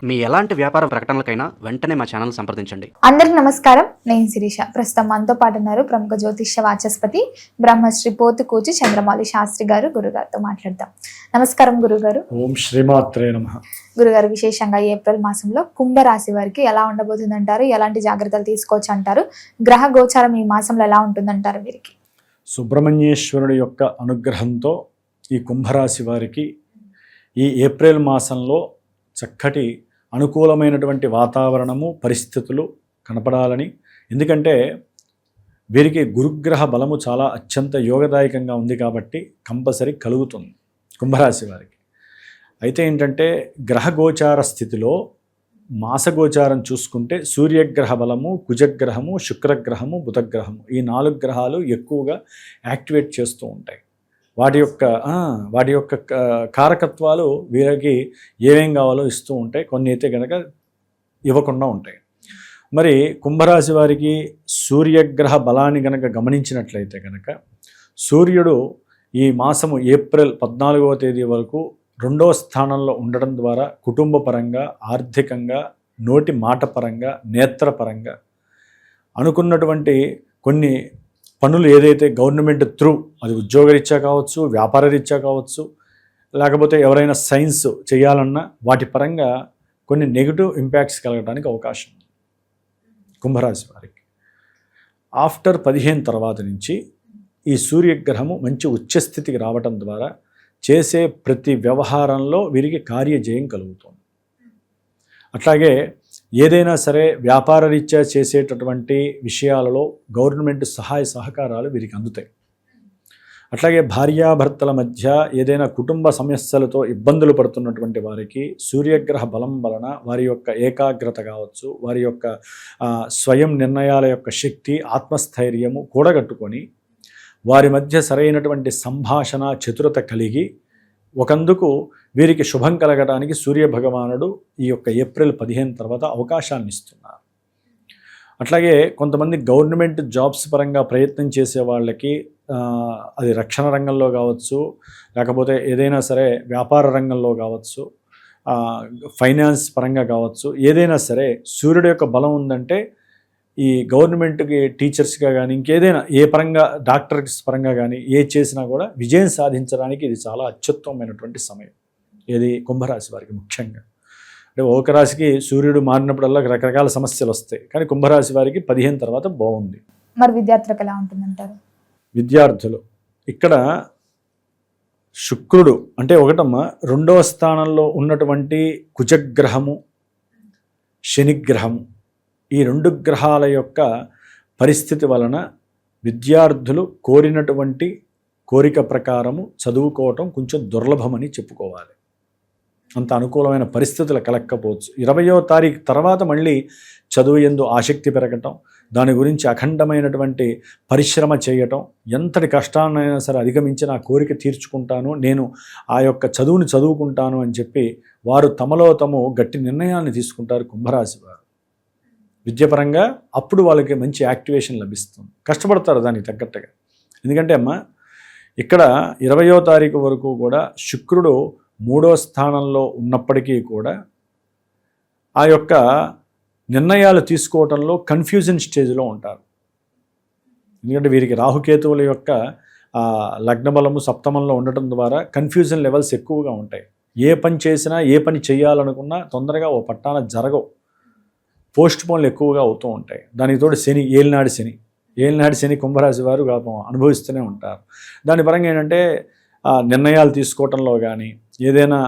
మీ ఎలాంటి వ్యాపార ప్రకటనలకైనా వెంటనే మా ఛానల్ సంప్రదించండి. అందరికి నమస్కారం. నేను శిరీష. ప్రస్తుతం మనతో పాటు ఉన్నారు ప్రముఖ జ్యోతిష్య వాచస్పతి బ్రహ్మశ్రీ పోతుకూచి చంద్రమౌళి శాస్త్రి గారు. గురుగారితో మాట్లాడదాం. నమస్కారం గురుగారు. ఓం శ్రీమాత్రే నమః. గురుగారు, విశేషంగా ఏప్రిల్ మాసంలో కుంభరాశి వారికి ఎలా ఉండబోతుందంటారు? ఎలాంటి జాగ్రత్తలు తీసుకోవచ్చు అంటారు? గ్రహ గోచారం ఈ మాసంలో ఎలా ఉంటుందంటారు? వీరికి సుబ్రహ్మణ్యేశ్వరుడి యొక్క అనుగ్రహంతో ఈ కుంభరాశి వారికి ఈ ఏప్రిల్ మాసంలో చక్కటి అనుకూలమైనటువంటి వాతావరణము పరిస్థితులు కనపడాలని, ఎందుకంటే వీరికి గురుగ్రహ బలము చాలా అత్యంత యోగదాయకంగా ఉంది కాబట్టి కంపల్సరీ కలుగుతుంది కుంభరాశి వారికి. అయితే ఏంటంటే గ్రహగోచార స్థితిలో మాసగోచారం చూసుకుంటే సూర్యగ్రహ బలము, కుజగ్రహము, శుక్రగ్రహము, బుధగ్రహము ఈ 4 గ్రహాలు ఎక్కువగా యాక్టివేట్ చేస్తూ ఉంటాయి. వాటి యొక్క కారకత్వాలు వీరికి ఏమేం కావాలో ఇస్తూ ఉంటాయి. కొన్ని అయితే కనుక ఇవ్వకుండా ఉంటాయి. మరి కుంభరాశి వారికి సూర్యగ్రహ బలాన్ని కనుక గమనించినట్లయితే కనుక సూర్యుడు ఈ మాసము ఏప్రిల్ 14వ తేదీ వరకు 2వ స్థానంలో ఉండడం ద్వారా కుటుంబ పరంగా, ఆర్థికంగా, నోటి మాట పరంగా, నేత్రపరంగా అనుకున్నటువంటి కొన్ని పనులు ఏదైతే గవర్నమెంట్ త్రూ, అది ఉద్యోగరీత్యా కావచ్చు, వ్యాపార రీత్యా కావచ్చు, లేకపోతే ఎవరైనా సైన్స్ చేయాలన్నా వాటి పరంగా కొన్ని నెగిటివ్ ఇంపాక్ట్స్ కలగడానికి అవకాశం ఉంది కుంభరాశి వారికి. ఆఫ్టర్ 15 తర్వాత నుంచి ఈ సూర్యగ్రహము మంచి ఉచ్చస్థితికి రావటం ద్వారా చేసే ప్రతి వ్యవహారంలో వీరికి కార్యజయం కలుగుతుంది. అట్లాగే ఏదైనా సరే వ్యాపార రీత్యా చేసేటటువంటి విషయాలలో గవర్నమెంట్ సహాయ సహకారాలు వీరికి అందుతాయి. అట్లాగే భార్యాభర్తల మధ్య ఏదైనా కుటుంబ సమస్యలతో ఇబ్బందులు పడుతున్నటువంటి వారికి సూర్యగ్రహ బలం వలన వారి యొక్క ఏకాగ్రత కావచ్చు, వారి యొక్క స్వయం నిర్ణయాల యొక్క శక్తి, ఆత్మస్థైర్యము కూడగట్టుకొని వారి మధ్య సరైనటువంటి సంభాషణ చతురత కలిగి ఒకందుకు వీరికి శుభం కలగడానికి సూర్యభగవానుడు ఈ యొక్క ఏప్రిల్ 15 తర్వాత అవకాశాన్ని ఇస్తున్నారు. అట్లాగే కొంతమంది గవర్నమెంట్ జాబ్స్ పరంగా ప్రయత్నం చేసే వాళ్ళకి అది రక్షణ రంగంలో కావచ్చు, లేకపోతే ఏదైనా సరే వ్యాపార రంగంలో కావచ్చు, ఫైనాన్స్ పరంగా కావచ్చు, ఏదైనా సరే సూర్యుడు యొక్క బలం ఉందంటే ఈ గవర్నమెంట్కి టీచర్స్గా కానీ ఇంకేదైనా ఏ పరంగా డాక్టర్స్ పరంగా కానీ ఏ చేసినా కూడా విజయం సాధించడానికి ఇది చాలా అత్యుత్తమమైనటువంటి సమయం. ఏది కుంభరాశి వారికి ముఖ్యంగా. అంటే ఒక రాశికి సూర్యుడు మారినప్పుడల్లా రకరకాల సమస్యలు వస్తాయి, కానీ కుంభరాశి వారికి 15 తర్వాత బాగుంది. మరి విద్యార్థులకు ఎలా ఉంటుందంటారు? విద్యార్థులు ఇక్కడ శుక్రుడు అంటే ఒకటమ్మ 2వ స్థానంలో ఉన్నటువంటి కుజగ్రహము, శనిగ్రహము ఈ 2 గ్రహాల యొక్క పరిస్థితి వలన విద్యార్థులు కోరినటువంటి కోరిక ప్రకారము చదువుకోవటం కొంచెం దుర్లభమని చెప్పుకోవాలి. అంత అనుకూలమైన పరిస్థితులు కలగకపోవచ్చు. 20వ తారీఖు తర్వాత మళ్ళీ చదువు యందు ఆసక్తి పెరగటం, దాని గురించి అఖండమైనటువంటి పరిశ్రమ చేయటం, ఎంతటి కష్టాన్నైనా సరే అధిగమించి నా కోరిక తీర్చుకుంటాను, నేను ఆ యొక్క చదువుని చదువుకుంటాను అని చెప్పి వారు తమలో తాము గట్టి నిర్ణయాన్ని తీసుకుంటారు కుంభరాశి వారు. విద్యాపరంగా అప్పుడు వాళ్ళకి మంచి యాక్టివేషన్ లభిస్తుంది. కష్టపడతారు దానికి తగ్గట్టుగా. ఎందుకంటే అమ్మ ఇక్కడ 20వ తారీఖు వరకు కూడా శుక్రుడు 3వ స్థానంలో ఉన్నప్పటికీ కూడా ఆ యొక్క నిర్ణయాలు తీసుకోవటంలో కన్ఫ్యూజన్ స్టేజ్లో ఉంటారు. ఎందుకంటే వీరికి రాహుకేతువుల యొక్క లగ్నబలము సప్తమంలో ఉండటం ద్వారా కన్ఫ్యూజన్ లెవెల్స్ ఎక్కువగా ఉంటాయి. ఏ పని చేసినా, ఏ పని చేయాలనుకున్నా తొందరగా ఓ పట్టాన జరగవు. పోస్ట్ పోన్లు ఎక్కువగా అవుతూ ఉంటాయి. దానికి తోడు శని, ఏలినాడు శని కుంభరాశి వారు అనుభవిస్తూనే ఉంటారు. దాని పరంగా ఏంటంటే నిర్ణయాలు తీసుకోవటంలో కానీ, ఏదైనా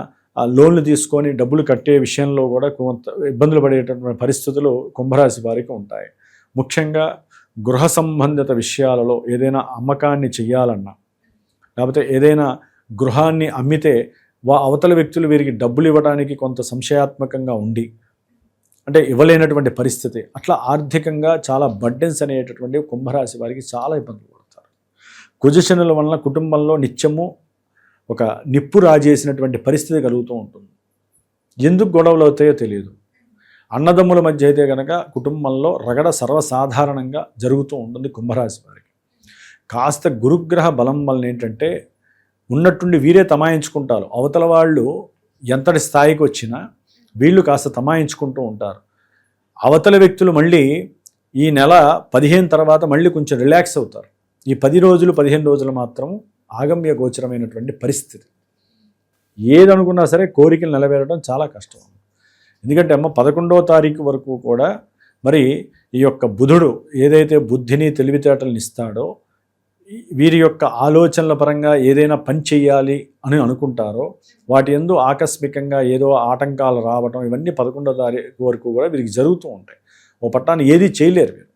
లోన్లు తీసుకొని డబ్బులు కట్టే విషయంలో కూడా కొంత ఇబ్బందులు పడేటటువంటి పరిస్థితులు కుంభరాశి వారికి ఉంటాయి. ముఖ్యంగా గృహ సంబంధిత విషయాలలో ఏదైనా అమ్మకాన్ని చెయ్యాలన్నా, లేకపోతే ఏదైనా గృహాన్ని అమ్మితే అవతల వ్యక్తులు వీరికి డబ్బులు ఇవ్వడానికి కొంత సంశయాత్మకంగా ఉండి, అంటే ఇవ్వలేనటువంటి పరిస్థితి, అట్లా ఆర్థికంగా చాలా బర్డెన్స్ అనేటటువంటి కుంభరాశి వారికి చాలా ఇబ్బందులు పడతారు. కుజశనుల వలన కుటుంబంలో నిత్యము ఒక నిప్పు రాజేసినటువంటి పరిస్థితి కలుగుతూ ఉంటుంది. ఎందుకు గొడవలు అవుతాయో తెలియదు. అన్నదమ్ముల మధ్య అయితే కనుక కుటుంబంలో రగడ సర్వసాధారణంగా జరుగుతూ ఉంటుంది కుంభరాశి వారికి. కాస్త గురుగ్రహ బలం వలన ఏంటంటే ఉన్నట్టుండి వీరే తమాయించుకుంటారు. అవతల వాళ్ళు ఎంతటి స్థాయికి వచ్చినా వీళ్ళు కాస్త తమాయించుకుంటూ ఉంటారు. అవతల వ్యక్తులు మళ్ళీ ఈ నెల 15 తర్వాత మళ్ళీ కొంచెం రిలాక్స్ అవుతారు. ఈ 10 రోజులు 15 రోజులు మాత్రం ఆగమ్య గోచరమైనటువంటి పరిస్థితి. ఏదనుకున్నా సరే కోరికలు నెరవేరడం చాలా కష్టం. ఎందుకంటే 11వ తారీఖు వరకు కూడా మరి ఈ యొక్క బుధుడు ఏదైతే బుద్ధిని తెలివితేటలను ఇస్తాడో, వీరి యొక్క ఆలోచనల పరంగా ఏదైనా పని చేయాలి అని అనుకుంటారో వాటి యందు ఆకస్మికంగా ఏదో ఆటంకాలు రావటం, ఇవన్నీ 11వ తారీఖు వరకు కూడా వీరికి జరుగుతూ ఉంటాయి. ఓ పట్టాన్ని ఏది చేయలేరు వీరు.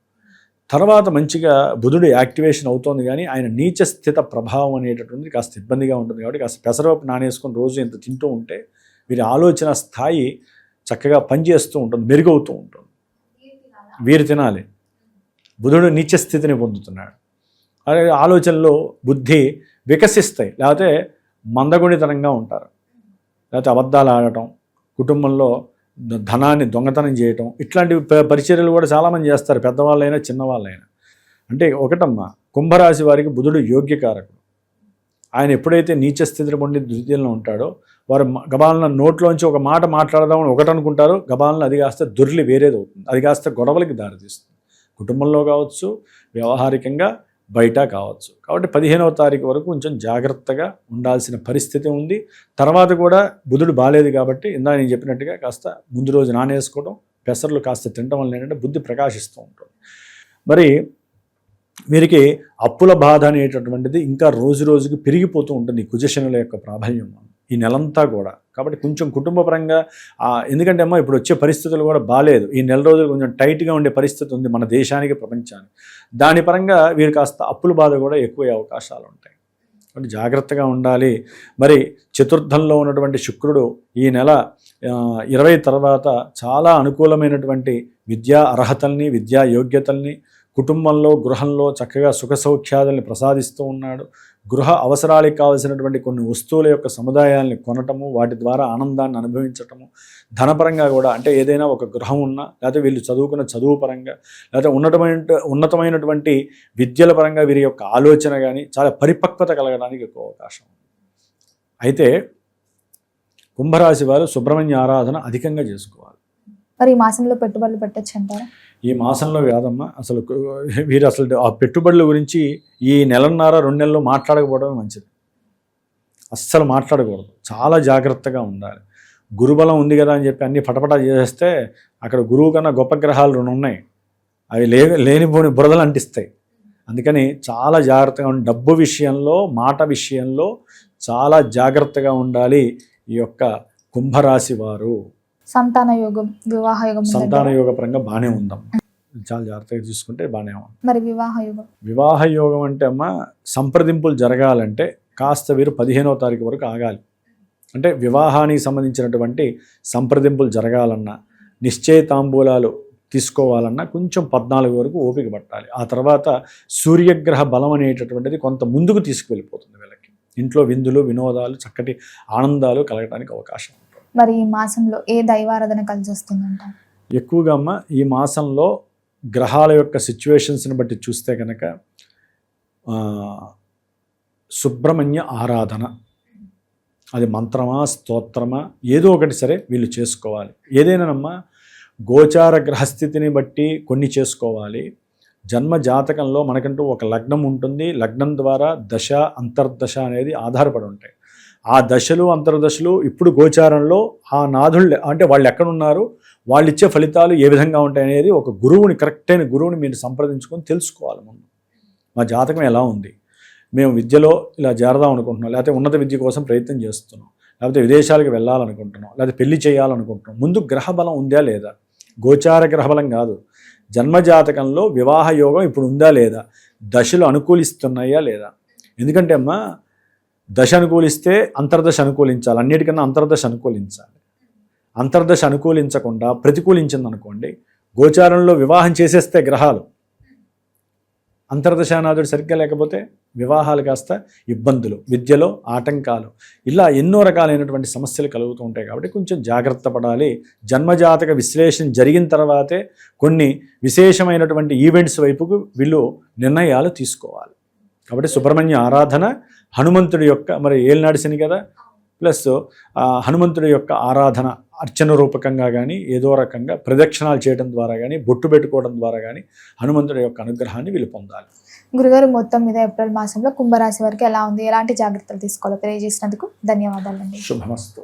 తర్వాత మంచిగా బుధుడు యాక్టివేషన్ అవుతోంది, కానీ ఆయన నీచ స్థిత ప్రభావం అనేటటువంటిది కాస్త ఇబ్బందిగా ఉంటుంది. కాబట్టి కాస్త పెసరపప్పు నానేసుకొని రోజు ఇంత తింటూ ఉంటే వీరి ఆలోచన స్థాయి చక్కగా పనిచేస్తూ ఉంటుంది, మెరుగవుతూ ఉంటుంది. వీరు తినాలి. బుధుడు నీచ స్థితిని పొందుతున్నాడు. అలాగే ఆలోచనలో బుద్ధి వికసిస్తాయి, లేకపోతే మందగుణితనంగా ఉంటారు, లేకపోతే అబద్ధాలు ఆడటం, కుటుంబంలో ధనాన్ని దొంగతనం చేయటం, ఇట్లాంటి పరిచర్యలు కూడా చాలామంది చేస్తారు, పెద్దవాళ్ళైనా చిన్నవాళ్ళైనా. అంటే ఒకటమ్మా, కుంభరాశి వారికి బుధుడు యోగ్యకారకుడు. ఆయన ఎప్పుడైతే నీచ స్థితిని పొంది ద్వితీయంలో ఉంటాడో వారు గబాలన నోట్లోంచి ఒక మాట మాట్లాడదామని ఒకటి అనుకుంటారు, గబాలన అది కాస్త దొర్లి వేరేది అవుతుంది, అది కాస్త గొడవలకి దారితీస్తుంది. కుటుంబంలో కావచ్చు, వ్యవహారికంగా బయట కావచ్చు. కాబట్టి 15వ తారీఖు వరకు కొంచెం జాగ్రత్తగా ఉండాల్సిన పరిస్థితి ఉంది. తర్వాత కూడా బుధుడు బాలేదు కాబట్టి ఇందాక నేను చెప్పినట్టుగా కాస్త ముందు రోజు నానేసుకోవడం, పెసర్లు కాస్త తినడం వల్ల ఏంటంటే బుద్ధి ప్రకాశిస్తూ ఉంటుంది. మరి వీరికి అప్పుల బాధ అనేటటువంటిది ఇంకా రోజు రోజుకి పెరిగిపోతూ ఉంటుంది ఈ కుజశనుల యొక్క ప్రాబల్యం ఈ నెలంతా కూడా. కాబట్టి కొంచెం కుటుంబపరంగా ఎందుకంటే అమ్మా ఇప్పుడు వచ్చే పరిస్థితులు కూడా బాగాలేదు. ఈ నెల రోజులు కొంచెం టైట్గా ఉండే పరిస్థితి ఉంది మన దేశానికి, ప్రపంచానికి. దాని పరంగా వీరు కాస్త అప్పుల బాధ కూడా ఎక్కువ అవకాశాలు ఉంటాయి. కాబట్టి జాగ్రత్తగా ఉండాలి. మరి చతుర్థంలో ఉన్నటువంటి శుక్రుడు ఈ నెల 20 తర్వాత చాలా అనుకూలమైనటువంటి విద్యా అర్హతల్ని, విద్యా యోగ్యతల్ని, కుటుంబంలో గృహంలో చక్కగా సుఖ సౌఖ్యాదుల్ని ప్రసాదిస్తూ ఉన్నాడు. గృహ అవసరాలకు కావలసినటువంటి కొన్ని వస్తువుల యొక్క సముదాయాల్ని కొనటము, వాటి ద్వారా ఆనందాన్ని అనుభవించటము, ధనపరంగా కూడా అంటే ఏదైనా ఒక గృహం ఉన్నా, లేకపోతే వీళ్ళు చదువుకున్న చదువు పరంగా, లేకపోతే ఉన్నతమైనటువంటి విద్యల పరంగా వీరి యొక్క ఆలోచన కానీ చాలా పరిపక్వత కలగడానికి ఎక్కువ అవకాశం ఉంది. అయితే కుంభరాశి వారు సుబ్రహ్మణ్య ఆరాధన అధికంగా చేసుకోవాలి. మరి ఈ మాసంలో పెట్టుబడులు పెట్టచ్చు అంటారా? ఈ మాసంలో కాదమ్మా, అసలు వీరు అసలు ఆ పెట్టుబడుల గురించి ఈ నెలన్నర 2 నెలలు మాట్లాడకపోవడమే మంచిది. అస్సలు మాట్లాడకూడదు, చాలా జాగ్రత్తగా ఉండాలి. గురుబలం ఉంది కదా అని చెప్పి అన్ని పటపటా చేస్తే అక్కడ గురువు కన్నా గొప్ప గ్రహాలు 2 ఉన్నాయి, అవి లేనిపోని బురదలు అంటిస్తాయి. అందుకని చాలా జాగ్రత్తగా ఉండి డబ్బు విషయంలో, మాట విషయంలో చాలా జాగ్రత్తగా ఉండాలి ఈ యొక్క కుంభరాశి వారు. సంతాన యోగం, వివాహ యోగం, సంతాన యోగ పరంగా బాగానే ఉందాం, చాలా జాగ్రత్తగా చూసుకుంటే బాగానే ఉంది. మరి వివాహ యోగం? వివాహ యోగం అంటే అమ్మ సంప్రదింపులు జరగాలంటే కాస్త వీరు 15వ తారీఖు వరకు ఆగాలి. అంటే వివాహానికి సంబంధించినటువంటి సంప్రదింపులు జరగాలన్నా, నిశ్చయ తాంబూలాలు తీసుకోవాలన్నా కొంచెం 14 వరకు ఓపిక పట్టాలి. ఆ తర్వాత సూర్యగ్రహ బలం అనేటటువంటిది కొంత ముందుకు తీసుకువెళ్ళిపోతుంది. వీళ్ళకి ఇంట్లో విందులు, వినోదాలు, చక్కటి ఆనందాలు కలగడానికి అవకాశం ఉంటుంది. మరి ఈ మాసంలో ఏ దైవారాధన కలిసి వస్తుందంట? ఎక్కువగా అమ్మ ఈ మాసంలో గ్రహాల యొక్క సిచ్యువేషన్స్ని బట్టి చూస్తే కనుక సుబ్రహ్మణ్య ఆరాధన, అది మంత్రమా స్తోత్రమా ఏదో ఒకటి సరే వీళ్ళు చేసుకోవాలి. ఏదైనానమ్మా గోచార గ్రహస్థితిని బట్టి కొన్ని చేసుకోవాలి. జన్మ జాతకంలో మనకంటూ ఒక లగ్నం ఉంటుంది, లగ్నం ద్వారా దశ అంతర్దశ అనేది ఆధారపడి ఉంటాయి. ఆ దశలు అంతర్దశలు ఇప్పుడు గోచారంలో ఆ నాథుళ్ళు అంటే వాళ్ళు ఎక్కడున్నారు, వాళ్ళు ఇచ్చే ఫలితాలు ఏ విధంగా ఉంటాయి అనేది ఒక గురువుని, కరెక్ట్ అయిన గురువుని మీరు సంప్రదించుకొని తెలుసుకోవాలి. ముందు మా జాతకం ఎలా ఉంది, మేము విద్యలో ఇలా చేరదాం అనుకుంటున్నాం, లేకపోతే ఉన్నత విద్య కోసం ప్రయత్నం చేస్తున్నాం, లేకపోతే విదేశాలకు వెళ్ళాలనుకుంటున్నాం, లేకపోతే పెళ్లి చేయాలనుకుంటున్నాం. ముందు గ్రహబలం ఉందా లేదా, గోచార గ్రహబలం కాదు, జన్మజాతకంలో వివాహ యోగం ఇప్పుడు ఉందా లేదా, దశలు అనుకూలిస్తున్నాయా లేదా. ఎందుకంటే అమ్మా దశ అనుకూలిస్తే అంతర్దశ అనుకూలించాలి, అన్నిటికన్నా అంతర్దశ అనుకూలించాలి. అంతర్దశ అనుకూలించకుండా ప్రతికూలించింది అనుకోండి, గోచారంలో వివాహం చేసేస్తే గ్రహాలు, అంతర్దశానాథుడు సరిగ్గా లేకపోతే వివాహాలు కాస్త ఇబ్బందులు, విద్యలో ఆటంకాలు, ఇలా ఎన్నో రకాలైనటువంటి సమస్యలు కలుగుతూ ఉంటాయి. కాబట్టి కొంచెం జాగ్రత్త పడాలి. జన్మజాతక విశ్లేషణ జరిగిన తర్వాతే కొన్ని విశేషమైనటువంటి ఈవెంట్స్ వైపుకు వీళ్ళు నిర్ణయాలు తీసుకోవాలి. కాబట్టి సుబ్రహ్మణ్య ఆరాధన, హనుమంతుడి యొక్క మరి ఏలినాడు శని కదా, ప్లస్ హనుమంతుడి యొక్క ఆరాధన అర్చన రూపకంగా కానీ ఏదో రకంగా ప్రదక్షిణాలు చేయడం ద్వారా కానీ బొట్టు పెట్టుకోవడం ద్వారా కానీ హనుమంతుడి యొక్క అనుగ్రహాన్ని వీళ్ళు పొందాలి. గురుగారు, మొత్తం మీద ఏప్రిల్ మాసంలో కుంభరాశి వారికి ఎలా ఉంది, ఎలాంటి జాగ్రత్తలు తీసుకోవాలో తెలియజేసినందుకు ధన్యవాదాలండి. శుభమస్తు.